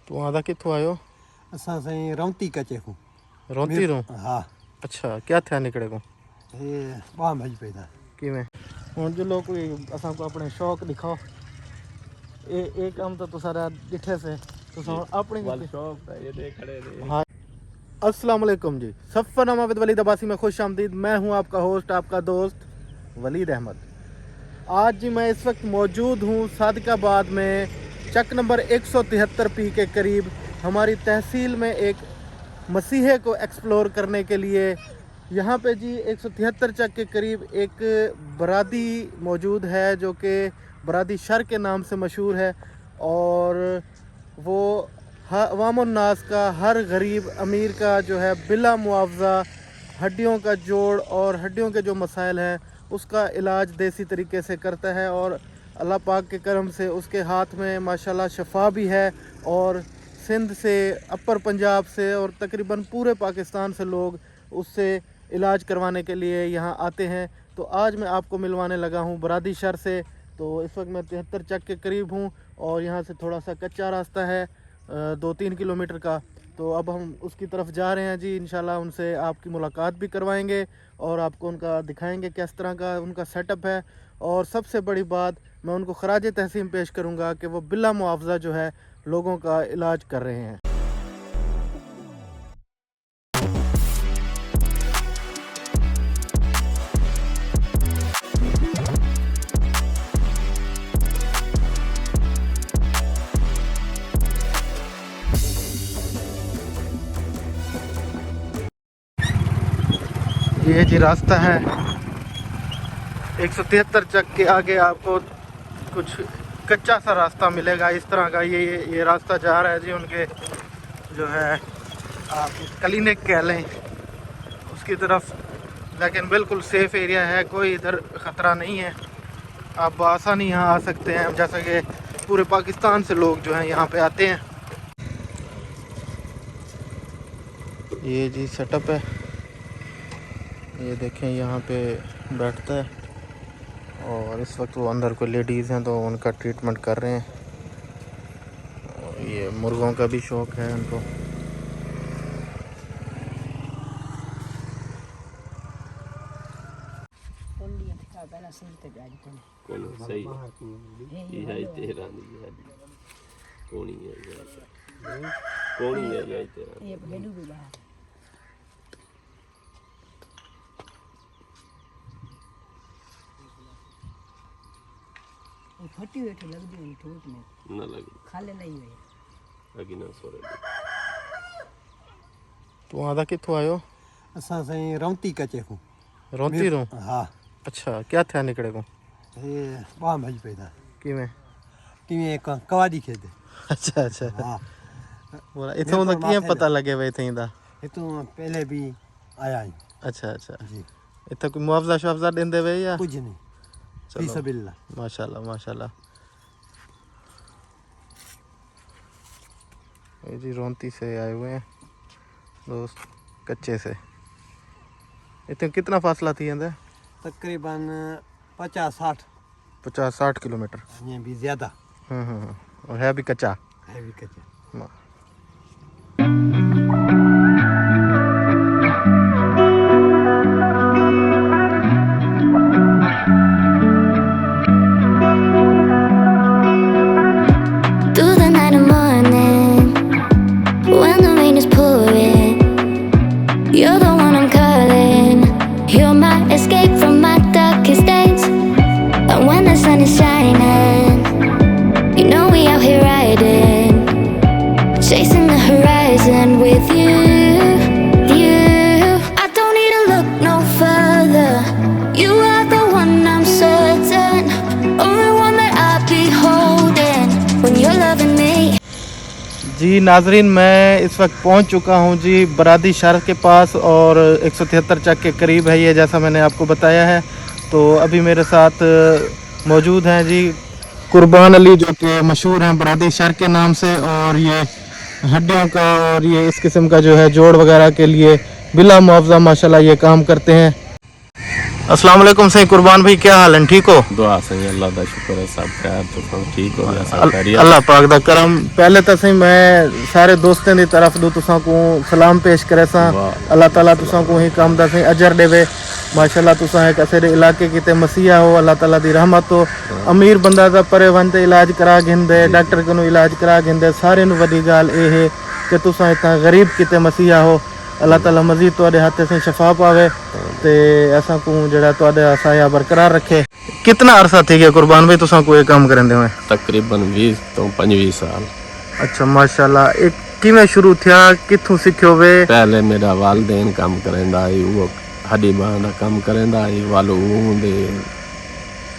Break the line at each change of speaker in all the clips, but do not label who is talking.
तू आदा कित्थों आयो?
असां साईं रौंती कचे को
रोंती रो?
हाँ
अच्छा क्या था निकले को
ये बाह भज पैदा
किवें हुण जो लोग कोई असां को अपने शौक दिखाओ ए काम तो सारा दिखे से तो अपनी
शौक है ये देख खड़े रे।
हाँ अस्सलाम वालेकुम जी, सफ़रनामा विद वलीद अब्बासी में खुश आमदीद। मैं हूं आपका होस्ट, आपका दोस्त वलीद अहमद। आज जी मैं इस वक्त मौजूद हूं सादिकाबाद में, चक नंबर 173P के करीब। हमारी तहसील में एक मसीहे को एक्सप्लोर करने के लिए यहाँ पे जी 173 चक के करीब एक बरादी मौजूद है जो कि बरादी शर के नाम से मशहूर है। और वो अवामुन्नास का, हर गरीब अमीर का जो है बिला मुआवजा हड्डियों का जोड़ और हड्डियों के जो मसाइल हैं उसका इलाज देसी तरीके से करता है। और अल्लाह पाक के करम से उसके हाथ में माशाल्लाह शफा भी है। और सिंध से, अपर पंजाब से और तकरीबन पूरे पाकिस्तान से लोग उससे इलाज करवाने के लिए यहाँ आते हैं। तो आज मैं आपको मिलवाने लगा हूँ बरादी शहर से। तो इस वक्त मैं 73 चक के करीब हूँ और यहाँ से थोड़ा सा कच्चा रास्ता है 2-3 किलोमीटर का। तो अब हम उसकी तरफ जा रहे हैं जी। इंशाल्लाह उनसे आपकी मुलाकात भी करवाएंगे और आपको उनका दिखाएंगे किस तरह का उनका सेटअप है। और सबसे बड़ी बात, मैं उनको खराज तहसीन पेश करूंगा कि वो बिला मुआवजा जो है लोगों का इलाज कर रहे हैं। ये जी रास्ता है 173 चक के आगे आपको कुछ कच्चा सा रास्ता मिलेगा इस तरह का। ये रास्ता जा रहा है जी उनके जो है आप क्लिनिक कह लें उसकी तरफ, लेकिन बिल्कुल सेफ एरिया है, कोई इधर ख़तरा नहीं है। आप आसानी यहाँ आ सकते हैं, जैसा कि पूरे पाकिस्तान से लोग जो हैं यहाँ पे आते हैं। ये जी सेटअप है, ये देखें यहाँ पे बैठता है। और इस वक्त वो अंदर कोई लेडीज़ हैं तो उनका ट्रीटमेंट कर रहे हैं। और ये मुर्गों का भी शौक़ है उनको।
सही ये है तेरा नहीं है कौन है ये तेरा ये भेड़ू भी बाहर फटी बैठे लग दी ठोक में ना लगी खाले नहीं हुई लगी ना सोरे।
तू आदा कित्थों आयो?
असां साईं रौंती कचे को
रोंती रो?
हाँ
अच्छा क्या था निकले को
ये बाह भज पैदा
किवें
किवें एक कवाड़ी खेदे।
अच्छा अच्छा
हाँ
बोला इथों तो किए पता लगे वे थई दा
इतों पहले भी आया ही।
अच्छा अच्छा
जी
इतना कोई मुआवजा शुआवजा देंदे वे या
कुछ नहीं
चलो
फिसबिल्ला
माशाल्लाह माशाल्लाह। ये जी रोंती से आए हुए हैं दोस्त, कच्चे से। इतने कितना फासला थी अंदर?
तकरीबन 50-60
किलोमीटर।
ये भी ज़्यादा
और है भी कच्चा
है भी कच्चा।
You're the one I'm calling. You're my escape from my darkest days. And when the sun is shining, you know we out here riding, chasing the horizon with you. I don't need to look no further. You are the one I'm certain, only one that I'll be holding when you're loving me.
जी नाजरीन, मैं इस वक्त पहुंच चुका हूं जी बरादी शहर के पास और 173 चक के करीब है ये, जैसा मैंने आपको बताया है। तो अभी मेरे साथ मौजूद हैं जी कुर्बान अली जो कि मशहूर हैं बरादी शहर के नाम से। और ये हड्डियों का और ये इस किस्म का जो है जोड़ वगैरह के लिए बिला मुआवजा माशाल्लाह ये काम करते हैं। अस्सलाम वालेकुम सही कुर्बान भाई, क्या हाल है? ठीक हो?
दुआ सही अल्लाह दा शुक्र है, सब खैर तो सब ठीक हो गया, सब खैरियत।
अल्लाह पाक दा करम। पहले तो सही मैं सारे दोस्तों की तरफ दो तुसा को सलाम पेश करे सा। अल्लाह ताला तुसा को ही काम दा सही अजर देवे। माशाल्लाह तुसा एक असेरे इलाके किते मसीहा हो, अल्लाह ताला दी रहमत हो। अमीर बंदा दा परे वंते इलाज करा गिंदे, डॉक्टर को इलाज करा गिंदे, सारे नु वडी गाल ए है कि तुसा इतना गरीब किते मसीहा हो। अल्लाह ताला मजीद तुहाडे हाथे से शफा पावे ते असा को जेड़ा तुहाडे साया बरकरार रखे। कितना अरसा थी गया कुर्बान भाई तुसा को ये काम करंदे हुए?
तकरीबन 20 तो 25 साल।
अच्छा माशाल्लाह। एक किवें शुरू थिया, किथों सीखियो वे?
पहले मेरा वालदेन काम करेंदा आई, वो हड्डी बांह दा काम करेंदा आई, वालो दे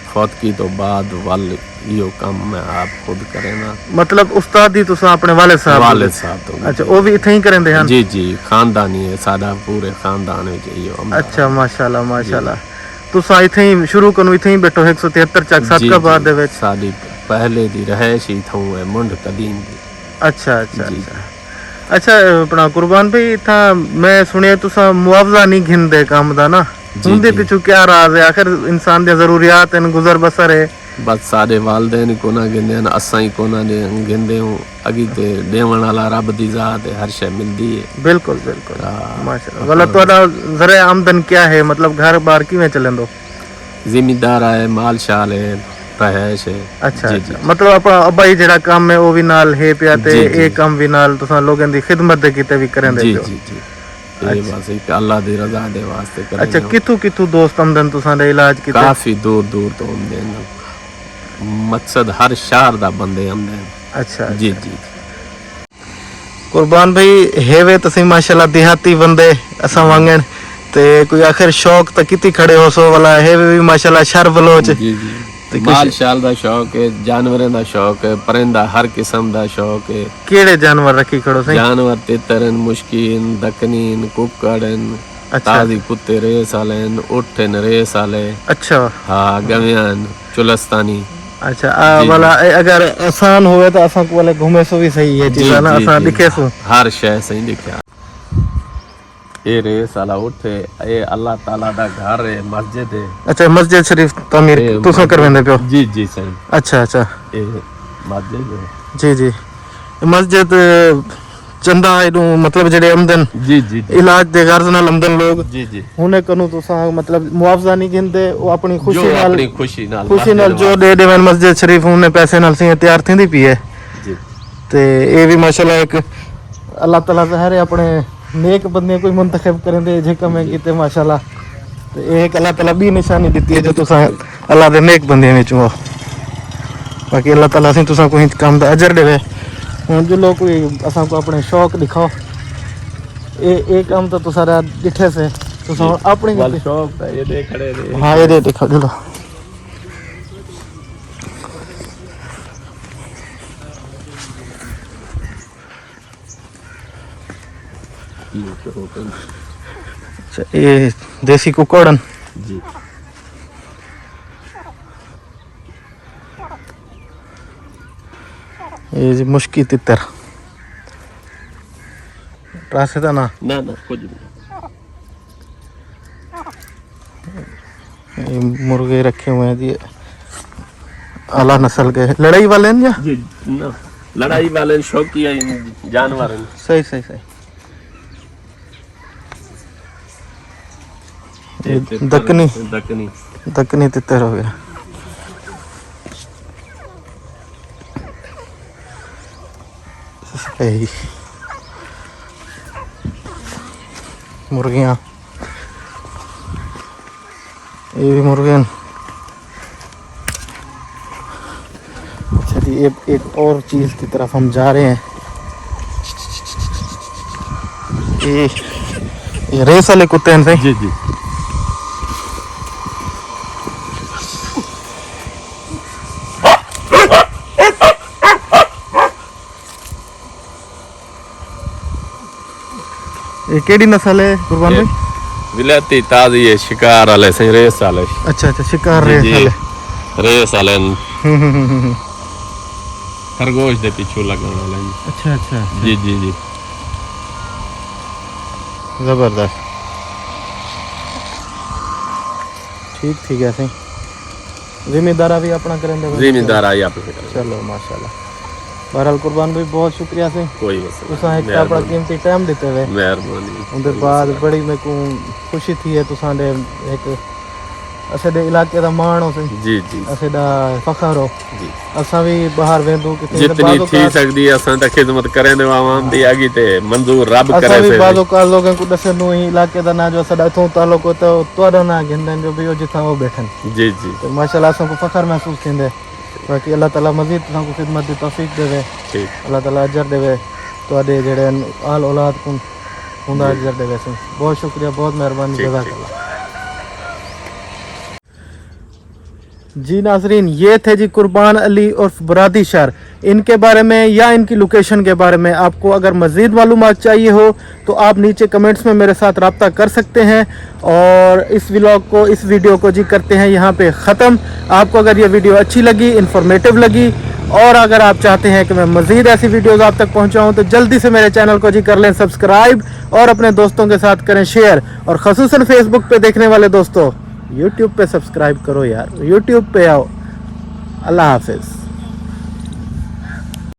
फौतगी तो बाद वाल यो काम मैं आप खुद करेना।
मतलब उस्ताद ही तुसा अपने वालिद साहब
तो
अच्छा वो भी इथे ही करेंदे हन?
जी जी, खानदानी है साडा, पूरे खानदान विच इयो।
अच्छा माशाल्लाह माशाल्लाह। तुसा इथे ही शुरू कनु इथे ही बैठो 173 चक सदकाबाद दे विच?
साडी पहले दी रहायश ही थऊ है मुंड कदीम दी।
अच्छा अच्छा अच्छा अच्छा। अपना कुर्बान भाई इथा मैं सुनिया तुसा मुआवजा नहीं घिंदे काम दा ना, उनदे पिछू क्या राज है? आखिर इंसान दे जरूरियात हैं, गुजर बसर है।
बस साडे वालदेन को ना गिंदे न, असा ही को ना गिंदे हूं। अगी ते देवण वाला रब दी जात है, हर शय मिलदी है। बिल्कुल बिल्कुल माशाल्लाह। वाला तोड़ा जरे आमदन क्या है, मतलब घर बार किवें चलेंदो? जिम्मेदार है, माल शाल है, रहायश है। अच्छा जी, मतलब अपना अब्बा ही जेड़ा काम है वो भी नाल है पिया ते ए काम भी नाल तुसा लोगन दी खिदमत दे किते भी करेंदे पियो? जी जी जी, ये बस एक अल्लाह दी रजा दे वास्ते करेंदे। अच्छा किथु किथु दोस्त आमदन तुसा दे इलाज किते? काफी दूर दूर तो आमदे न, मकसद हर शहर दा बंदे आमदे। अच्छा जी जी। कुर्बान भाई हेवे तसी माशाल्लाह देहाती बंदे असा वांगण ते कोई आखिर शौक त किती खड़े हो सो वाला हेवे भी माशाल्लाह शर बलोच। जी जी, माल शाल दा शौक है, जानवरें दा शौक है, परिंदा हर किस्म दा शौक है। केड़े जानवर रखी खड़ो सही? जानवर तितरन, मुश्किन, दकनीन, कुक्कड़न, ताजी कुत्ते रेस आलेन, उठन रेस आले। अच्छा हाँ, गवियान, चुलस्तानी। अच्छा वाला अगर आसान होवे तो असा को वाले घूमे सो भी सही है चीज ना, असा दिखे सो हर शय सही दिखया। ये रेस वाला उठे, ये अल्लाह ताला दा घर है, मस्जिद है। अच्छा मस्जिद शरीफ तामीर तुसा करवेंदे पियो? जी जी सही। अच्छा अच्छा, ये मस्जिद है। जी जी, मस्जिद चंदा इनु मतलब जेडे आमदन जी जी इलाज दे गर्ज नाल आमदन लोग जी जी हुने कनु तुसा मतलब मुआवजा नहीं गिनदे, वो अपनी खुशी नाल जो दे देवन मस्जिद शरीफ हुने पैसे नाल सी तैयार थिंदी पई है जी। ते ये भी माशाल्लाह एक अल्लाह ताला ज़ाहिर अपने नेक बंदे कोई मुंतखब करेंदे जेका मैं कीते माशाल्लाह। ते एक अल्लाह ताला भी निशानी दी है जो तुसा अल्लाह दे नेक बंदे विच हो। बाकी अल्लाह ताला सी तुसा कोई काम दा अजर देवे। हुन जो लोग कोई असा को अपने शौक दिखाओ, ए काम तो तुसा दिखे से तुसा अपनी शौक ता ये दे खड़े दे। हां ये दे दिखा दो। अच्छा ये देसी कुकड़न जी। ये जी मुश्की तितर रासे था ना ना कुछ ये मुर्गे रखे हुए हैं जी, आला नस्ल के। लड़ाई वाले हैं जी ना, लड़ाई वाले शौकिया जानवर हैं। सही सही सही। दकनी दकनी दकनी तितर हो गया। सही मुर्गियाँ, ये भी मुर्गे। अच्छा जी एक और चीज़ की तरफ हम जा रहे हैं। ये रेस वाले कुत्ते हैं जी जी। ये केड़ी नस्ल है कुर्बान भाई? विलायती ताजी है, शिकार वाले से रेस वाले। अच्छा अच्छा शिकार रेस वाले, रेस वाले खरगोश दे पीछू लगने वाले। अच्छा अच्छा जी जी जी, जबरदस्त।
ठीक ठीक है सही जिम्मेदारा भी अपना करेंगे
जिम्मेदार आई अपने कर
चलो माशाल्लाह बहरहाल कुर्बान भाई बहुत शुक्रिया से
कोई मसला
तुसा एक अपना कीमती टाइम देते हुए
मेहरबानी
उनके बाद बड़ी मेरे को खुशी थी है तुसांडे एक असाडे इलाके दा मान हो सही
जी जी
असाडा फखर हो
जी
असा भी बाहर वेंदू किते
जितनी थी सकदी है असां ता खिदमत करें दे आवाम दी आगी ते मंजूर रब करे
असा भी
से
बाजो का लोगों को दसनो ही इलाके दा ना जो असाडा तो ताल्लुक हो तो तोड़ा ना गिंदन जो भी हो जिथा वो बैठन
जी जी
तो माशाल्लाह असा को फखर महसूस थिंदे बाकी अल्लाह ताला मजीद तुसा को खिदमत दी तौफीक देवे
ठीक
अल्लाह ताला अजर देवे तोड़े जेड़े आल औलाद को हुंदा अजर देवे से बहुत शुक्रिया बहुत मेहरबानी जज़ाकल्लाह जी नाजरीन ये थे जी कुर्बान अली उर्फ बुरादी शर इनके बारे में या इनकी लोकेशन के बारे में आपको अगर मज़ीद मालूमात चाहिए हो तो आप नीचे कमेंट्स में मेरे साथ रब्ता कर सकते हैं और इस व्लॉग को इस वीडियो को जी करते हैं यहाँ पे ख़त्म। आपको अगर ये वीडियो अच्छी लगी इन्फॉर्मेटिव लगी और अगर आप चाहते हैं कि मैं मज़ीद ऐसी वीडियोज़ आप तक पहुँचाऊँ तो जल्दी से मेरे चैनल को जी कर लें सब्सक्राइब और अपने दोस्तों के साथ करें शेयर और ख़ुसूसन फेसबुक पे देखने वाले दोस्तों यूट्यूब पे सब्सक्राइब करो यार यूट्यूब पे आओ। अल्लाह हाफिज़।